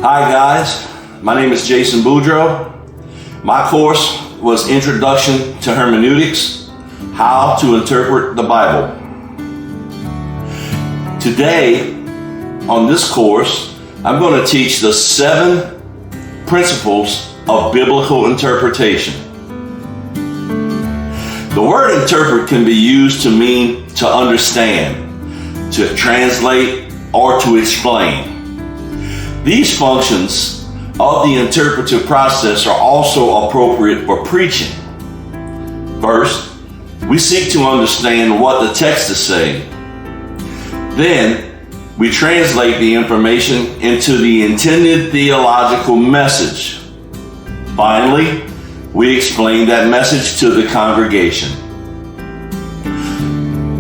Hi guys, my name is Jason Boudreau. My course was Introduction to Hermeneutics, How to Interpret the Bible. Today, on this course, I'm going to teach the 7 principles of biblical interpretation. The word interpret can be used to mean to understand, to translate, or to explain. These functions of the interpretive process are also appropriate for preaching. First, we seek to understand what the text is saying. Then, we translate the information into the intended theological message. Finally, we explain that message to the congregation.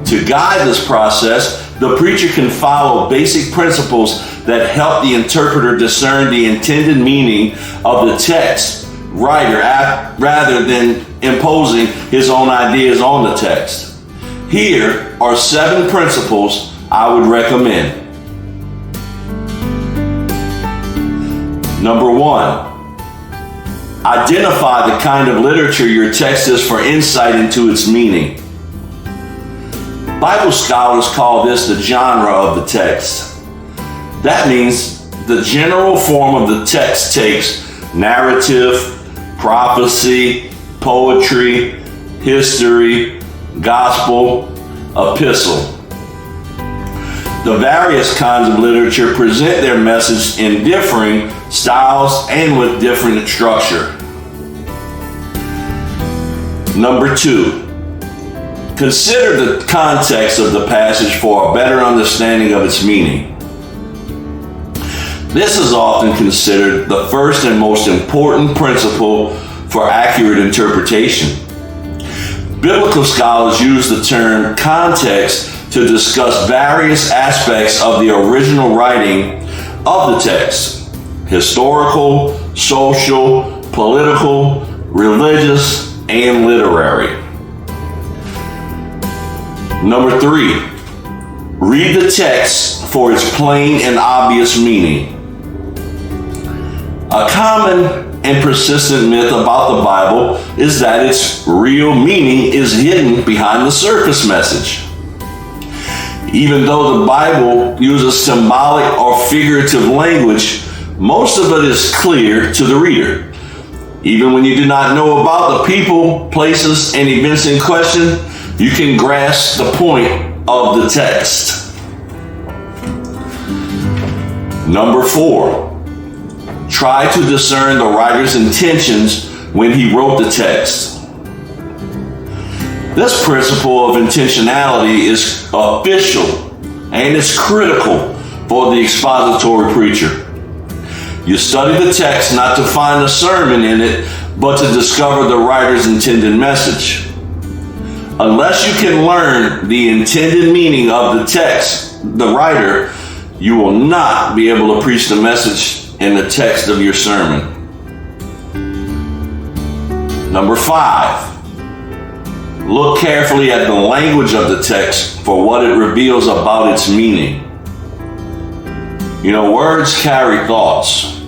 To guide this process, the preacher can follow basic principles that help the interpreter discern the intended meaning of the text writer rather than imposing his own ideas on the text. Here are 7 principles I would recommend. Number 1, identify the kind of literature your text is for insight into its meaning. Bible scholars call this the genre of the text. That means the general form of the text takes narrative, prophecy, poetry, history, gospel, epistle. The various kinds of literature present their message in differing styles and with different structure. Number 2, consider the context of the passage for a better understanding of its meaning. This is often considered the first and most important principle for accurate interpretation. Biblical scholars use the term context to discuss various aspects of the original writing of the text: historical, social, political, religious, and literary. Number 3, read the text for its plain and obvious meaning. A common and persistent myth about the Bible is that its real meaning is hidden behind the surface message. Even though the Bible uses symbolic or figurative language, most of it is clear to the reader. Even when you do not know about the people, places, and events in question, you can grasp the point of the text. Number 4, try to discern the writer's intentions when he wrote the text. This principle of intentionality is official and is critical for the expository preacher. You study the text not to find a sermon in it, but to discover the writer's intended message. Unless you can learn the intended meaning of the text, the writer, you will not be able to preach the message in the text of your sermon. Number 5, look carefully at the language of the text for what it reveals about its meaning. You know, words carry thoughts.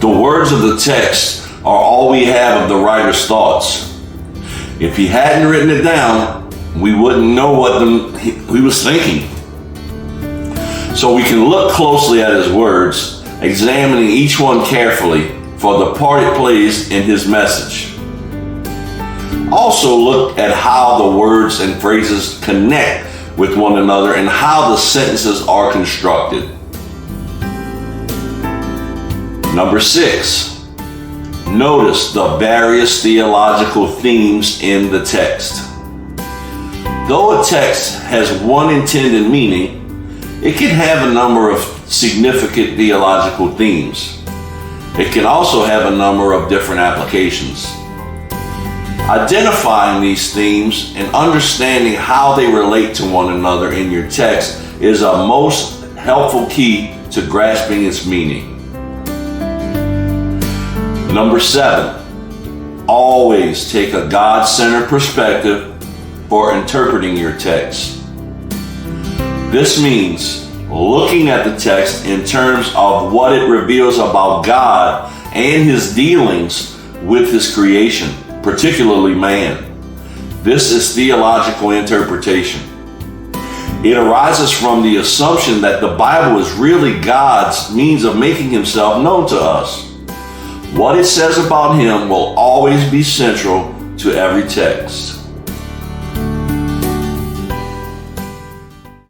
The words of the text are all we have of the writer's thoughts. If he hadn't written it down, we wouldn't know what he was thinking. So we can look closely at his words, examining each one carefully for the part it plays in his message. Also look at how the words and phrases connect with one another and how the sentences are constructed. Number 6, notice the various theological themes in the text. Though a text has one intended meaning, it can have a number of significant theological themes. It can also have a number of different applications. Identifying these themes and understanding how they relate to one another in your text is a most helpful key to grasping its meaning. Number 7, always take a God-centered perspective for interpreting your text. This means looking at the text in terms of what it reveals about God and his dealings with his creation, particularly man. This is theological interpretation. It arises from the assumption that the Bible is really God's means of making himself known to us. What it says about him will always be central to every text.